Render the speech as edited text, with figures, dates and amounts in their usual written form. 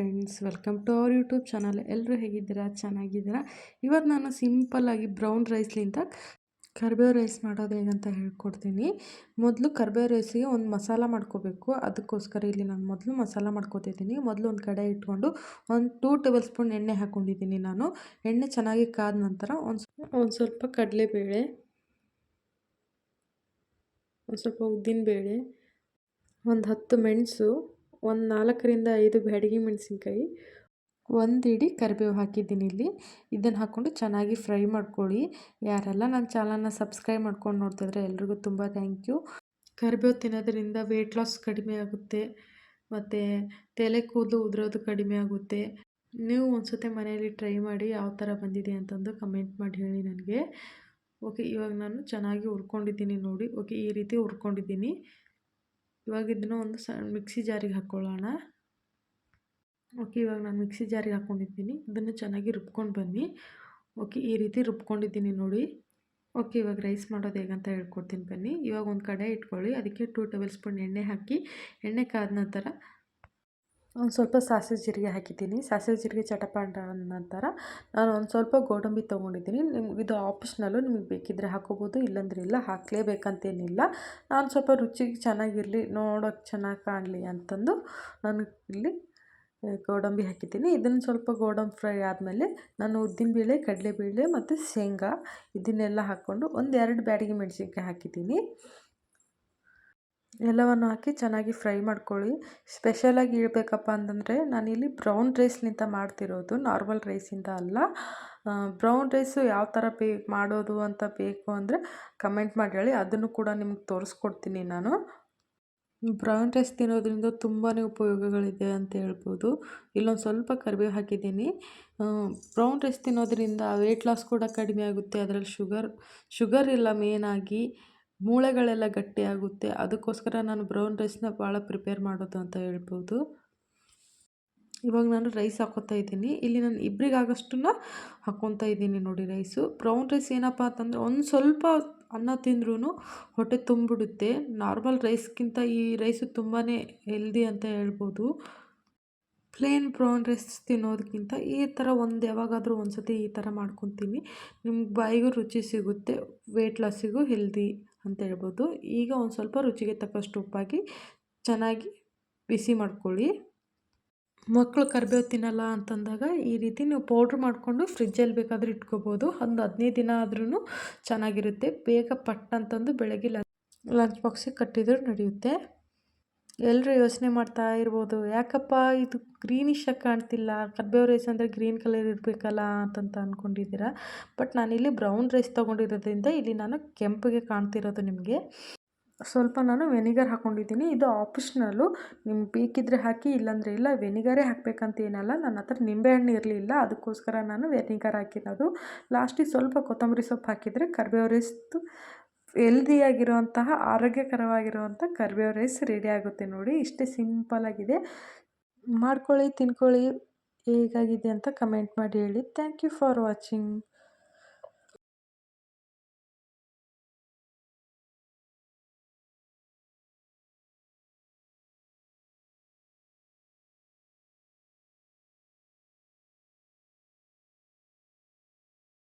Friends, welcome to our YouTube channel. ಎಲ್ಲರೂ ಹೇಗಿದ್ದೀರಾ? ಚೆನ್ನಾಗಿದ್ದೀರಾ? ಇವತ್ತು ನಾನು ಸಿಂಪಲ್ಲಾಗಿ ಬ್ರೌನ್ ರೈಸ್ಲಿಂದ ಕರ್ಬೇವು ರೈಸ್ ಮಾಡೋದು ಹೇಗಂತ ಹೇಳ್ಕೊಡ್ತೀನಿ. ಮೊದಲು ಕರ್ಬೇವು ರೈಸಿಗೆ ಒಂದು ಮಸಾಲ ಮಾಡ್ಕೋಬೇಕು. ಅದಕ್ಕೋಸ್ಕರ ಇಲ್ಲಿ ನಾನು ಮೊದಲು ಮಸಾಲ ಮಾಡ್ಕೋತಿದ್ದೀನಿ. ಮೊದಲು ಒಂದು ಕಡೆ ಇಟ್ಕೊಂಡು ಒಂದು 2 ಟೇಬಲ್ ಸ್ಪೂನ್ ಎಣ್ಣೆ ಹಾಕ್ಕೊಂಡಿದ್ದೀನಿ ನಾನು. ಎಣ್ಣೆ ಚೆನ್ನಾಗಿ ಕಾದ ನಂತರ ಒಂದು ಸ್ವಲ್ಪ ಕಡಲೆಬೇಳೆ, ಒಂದು ಸ್ವಲ್ಪ ಉದ್ದಿನಬೇಳೆ, ಒಂದು 10 ಮೆಣಸು, ಒಂದು 4ರಿಂದ 5 ಬ್ಯಾಡಗಿ ಮೆಣಸಿನ್ಕಾಯಿ, ಒಂದು ಇಡೀ ಕರಿಬೇವು ಹಾಕಿದ್ದೀನಿ ಇಲ್ಲಿ. ಇದನ್ನು ಹಾಕ್ಕೊಂಡು ಚೆನ್ನಾಗಿ ಫ್ರೈ ಮಾಡ್ಕೊಳ್ಳಿ. ಯಾರೆಲ್ಲ ನನ್ನ ಚಾನಲ್ನ ಸಬ್ಸ್ಕ್ರೈಬ್ ಮಾಡ್ಕೊಂಡು ನೋಡ್ತಿದ್ರೆ ಎಲ್ರಿಗೂ ತುಂಬ ಥ್ಯಾಂಕ್ ಯು. ಕರಿಬೇವು ತಿನ್ನೋದ್ರಿಂದ ವೆಯ್ಟ್ ಲಾಸ್ ಕಡಿಮೆ ಆಗುತ್ತೆ ಮತ್ತು ತಲೆ ಕೂದಲು ಉದುರೋದು ಕಡಿಮೆ ಆಗುತ್ತೆ. ನೀವು ಒಂದ್ಸತಿ ಮನೆಯಲ್ಲಿ ಟ್ರೈ ಮಾಡಿ ಯಾವ ಥರ ಬಂದಿದೆ ಅಂತಂದು ಕಮೆಂಟ್ ಮಾಡಿ ಹೇಳಿ ನನಗೆ. ಓಕೆ, ಇವಾಗ ನಾನು ಚೆನ್ನಾಗಿ ಹುರ್ಕೊಂಡಿದ್ದೀನಿ ನೋಡಿ. ಓಕೆ, ಈ ರೀತಿ ಹುರ್ಕೊಂಡಿದ್ದೀನಿ. ಇವಾಗ ಇದನ್ನು ಒಂದು ಮಿಕ್ಸಿ ಜಾರಿಗೆ ಹಾಕ್ಕೊಳ್ಳೋಣ. ಓಕೆ, ಇವಾಗ ನಾನು ಮಿಕ್ಸಿ ಜಾರಿಗೆ ಹಾಕ್ಕೊಂಡಿದ್ದೀನಿ. ಇದನ್ನು ಚೆನ್ನಾಗಿ ರುಬ್ಕೊಂಡು ಬನ್ನಿ. ಓಕೆ, ಈ ರೀತಿ ರುಬ್ಕೊಂಡಿದ್ದೀನಿ ನೋಡಿ. ಓಕೆ, ಇವಾಗ ರೈಸ್ ಮಾಡೋದು ಹೇಗಂತ ಹೇಳ್ಕೊಡ್ತೀನಿ ಬನ್ನಿ. ಇವಾಗ ಒಂದು ಕಡೆ ಇಟ್ಕೊಳ್ಳಿ. ಅದಕ್ಕೆ 2 ಟೇಬಲ್ ಸ್ಪೂನ್ ಎಣ್ಣೆ ಹಾಕಿ, ಎಣ್ಣೆ ಕಾದ ನಂತರ ಒಂದು ಸ್ವಲ್ಪ ಸಾಸಿವೆ ಜೀರಿಗೆ ಹಾಕಿದ್ದೀನಿ. ಸಾಸಿವೆ ಜೀರಿಗೆ ಚಟಪಟ ಅಂದ ನಂತರ ನಾನು ಒಂದು ಸ್ವಲ್ಪ ಗೋಡಂಬಿ ತೊಗೊಂಡಿದ್ದೀನಿ. ನಿಮ್ಗೆ ಇದು ಆಪ್ಷನಲ್ಲು, ನಿಮಗೆ ಬೇಕಿದ್ದರೆ ಹಾಕೋಬೋದು, ಇಲ್ಲಾಂದ್ರೆ ಇಲ್ಲ, ಹಾಕಲೇಬೇಕಂತೇನಿಲ್ಲ. ನಾನು ಸ್ವಲ್ಪ ರುಚಿಗೆ ಚೆನ್ನಾಗಿರಲಿ, ನೋಡೋಕ್ಕೆ ಚೆನ್ನಾಗಿ ಕಾಣಲಿ ಅಂತಂದು ನಾನು ಇಲ್ಲಿ ಗೋಡಂಬಿ ಹಾಕಿದ್ದೀನಿ. ಇದನ್ನು ಸ್ವಲ್ಪ ಗೋಡಂಬಿ ಫ್ರೈ ಆದಮೇಲೆ ನಾನು ಉದ್ದಿನಬೇಳೆ, ಕಡಲೆಬೇಳೆ ಮತ್ತು ಶೇಂಗಾ ಇದನ್ನೆಲ್ಲ ಹಾಕ್ಕೊಂಡು ಒಂದು 2 ಬ್ಯಾಡಗಿ ಮೆಣಸಿನ್ಕಾಯಿ ಹಾಕಿದ್ದೀನಿ. ಎಲ್ಲವನ್ನು ಹಾಕಿ ಚೆನ್ನಾಗಿ ಫ್ರೈ ಮಾಡ್ಕೊಳ್ಳಿ. ಸ್ಪೆಷಲಾಗಿ ಹೇಳ್ಬೇಕಪ್ಪ ಅಂತಂದರೆ ನಾನಿಲ್ಲಿ ಬ್ರೌನ್ ರೈಸ್ಲಿಂದ ಮಾಡ್ತಿರೋದು, ನಾರ್ಮಲ್ ರೈಸಿಂದ ಅಲ್ಲ. ಬ್ರೌನ್ ರೈಸು ಯಾವ ಥರ ಮಾಡೋದು ಅಂತ ಬೇಕು ಅಂದರೆ ಕಮೆಂಟ್ ಮಾಡಿ ಹೇಳಿ, ಅದನ್ನು ಕೂಡ ನಿಮ್ಗೆ ತೋರಿಸ್ಕೊಡ್ತೀನಿ ನಾನು. ಬ್ರೌನ್ ರೈಸ್ ತಿನ್ನೋದ್ರಿಂದ ತುಂಬಾ ಉಪಯೋಗಗಳಿದೆ ಅಂತ ಹೇಳ್ಬೋದು. ಇಲ್ಲೊಂದು ಸ್ವಲ್ಪ ಕರಿಬೇವು ಹಾಕಿದ್ದೀನಿ. ಬ್ರೌನ್ ರೈಸ್ ತಿನ್ನೋದ್ರಿಂದ ವೆಯ್ಟ್ ಲಾಸ್ ಕೂಡ ಕಡಿಮೆ ಆಗುತ್ತೆ. ಅದರಲ್ಲಿ ಶುಗರ್ ಇಲ್ಲ, ಮೇನಾಗಿ ಮೂಳೆಗಳೆಲ್ಲ ಗಟ್ಟಿಯಾಗುತ್ತೆ. ಅದಕ್ಕೋಸ್ಕರ ನಾನು ಬ್ರೌನ್ ರೈಸ್ನ ಭಾಳ ಪ್ರಿಪೇರ್ ಮಾಡೋದು ಅಂತ ಹೇಳ್ಬೋದು. ಇವಾಗ ನಾನು ರೈಸ್ ಹಾಕ್ಕೊತಾ ಇದ್ದೀನಿ. ಇಲ್ಲಿ ನಾನು ಇಬ್ಬರಿಗಾಗಷ್ಟನ್ನು ಹಾಕ್ಕೊತಾ ಇದ್ದೀನಿ ನೋಡಿ ರೈಸು. ಬ್ರೌನ್ ರೈಸ್ ಏನಪ್ಪ ಅಂತಂದರೆ ಒಂದು ಸ್ವಲ್ಪ ಅನ್ನ ತಿಂದ್ರೂ ಹೊಟ್ಟೆ ತುಂಬಿಡುತ್ತೆ. ನಾರ್ಮಲ್ ರೈಸ್ಗಿಂತ ಈ ರೈಸು ತುಂಬಾ ಹೆಲ್ದಿ ಅಂತ ಹೇಳ್ಬೋದು. ಪ್ಲೇನ್ ಬ್ರೌನ್ ರೈಸ್ ತಿನ್ನೋದಕ್ಕಿಂತ ಈ ಥರ ಯಾವಾಗಾದರೂ ಒಂದು ಸತಿ ಈ ಥರ ಮಾಡ್ಕೊತೀನಿ. ನಿಮ್ಗೆ ಬಾಯಿಗೂ ರುಚಿ ಸಿಗುತ್ತೆ, ವೆಯ್ಟ್ ಲಾಸಿಗೂ ಹೆಲ್ದಿ ಅಂತ ಹೇಳ್ಬೋದು. ಈಗ ಒಂದು ಸ್ವಲ್ಪ ರುಚಿಗೆ ತಕ್ಕಷ್ಟು ಉಪ್ಪಾಗಿ ಚೆನ್ನಾಗಿ ಬಿಸಿ ಮಾಡ್ಕೊಳ್ಳಿ. ಮಕ್ಕಳು ಕರಿಬೇವು ತಿನ್ನಲ್ಲ ಅಂತಂದಾಗ ಈ ರೀತಿ ನೀವು ಪೌಡ್ರ್ ಮಾಡಿಕೊಂಡು ಫ್ರಿಜ್ಜಲ್ಲಿ ಬೇಕಾದರೆ ಇಟ್ಕೋಬೋದು. ಒಂದು 15 ದಿನ ಆದ್ರೂ ಚೆನ್ನಾಗಿರುತ್ತೆ. ಬೇಗ ಪಟ್ ಅಂತಂದು ಬೆಳಗ್ಗೆ ಲಂಚ್ ಬಾಕ್ಸಿಗೆ ಕಟ್ಟಿದರೂ ನಡೆಯುತ್ತೆ. ಎಲ್ಲರೂ ಯೋಚನೆ ಮಾಡ್ತಾ ಇರ್ಬೋದು, ಯಾಕಪ್ಪ ಇದು ಗ್ರೀನಿಶಾಗಿ ಕಾಣ್ತಿಲ್ಲ, ಕರ್ಬೇವು ರೈಸ್ ಅಂದರೆ ಗ್ರೀನ್ ಕಲರ್ ಇರಬೇಕಲ್ಲ ಅಂತಂತ ಅಂದ್ಕೊಂಡಿದ್ದೀರಾ. ಬಟ್ ನಾನಿಲ್ಲಿ ಬ್ರೌನ್ ರೈಸ್ ತೊಗೊಂಡಿರೋದ್ರಿಂದ ಇಲ್ಲಿ ನಾನು ಕೆಂಪಿಗೆ ಕಾಣ್ತಿರೋದು ನಿಮಗೆ. ಸ್ವಲ್ಪ ನಾನು ವೆನಿಗರ್ ಹಾಕ್ಕೊಂಡಿದ್ದೀನಿ. ಇದು ಆಪ್ಷನಲ್ಲು, ನಿಮ್ಗೆ ಬೇಕಿದ್ದರೆ ಹಾಕಿ, ಇಲ್ಲಾಂದರೆ ಇಲ್ಲ. ವೆನಿಗರೇ ಹಾಕಬೇಕಂತ ಏನಲ್ಲ, ನನ್ನ ಹತ್ರ ನಿಂಬೆಹಣ್ಣು ಇರಲಿಲ್ಲ, ಅದಕ್ಕೋಸ್ಕರ ನಾನು ವೆನಿಗರ್ ಹಾಕಿರೋದು. ಲಾಸ್ಟಿಗೆ ಸ್ವಲ್ಪ ಕೊತ್ತಂಬರಿ ಸೊಪ್ಪು ಹಾಕಿದರೆ ಕರ್ಬೇವು ರೈಸ್ದು ಹೆಲ್ದಿಯಾಗಿರುವಂತಹ, ಆರೋಗ್ಯಕರವಾಗಿರುವಂಥ ಕರ್ಬೇವು ರೈಸ್ ರೆಡಿ ಆಗುತ್ತೆ ನೋಡಿ. ಇಷ್ಟೇ ಸಿಂಪಲ್ಲಾಗಿದೆ. ಮಾಡ್ಕೊಳ್ಳಿ, ತಿನ್ಕೊಳ್ಳಿ. ಹೇಗಾಗಿದೆ ಅಂತ ಕಮೆಂಟ್ ಮಾಡಿ ಹೇಳಿ. Thank you for watching.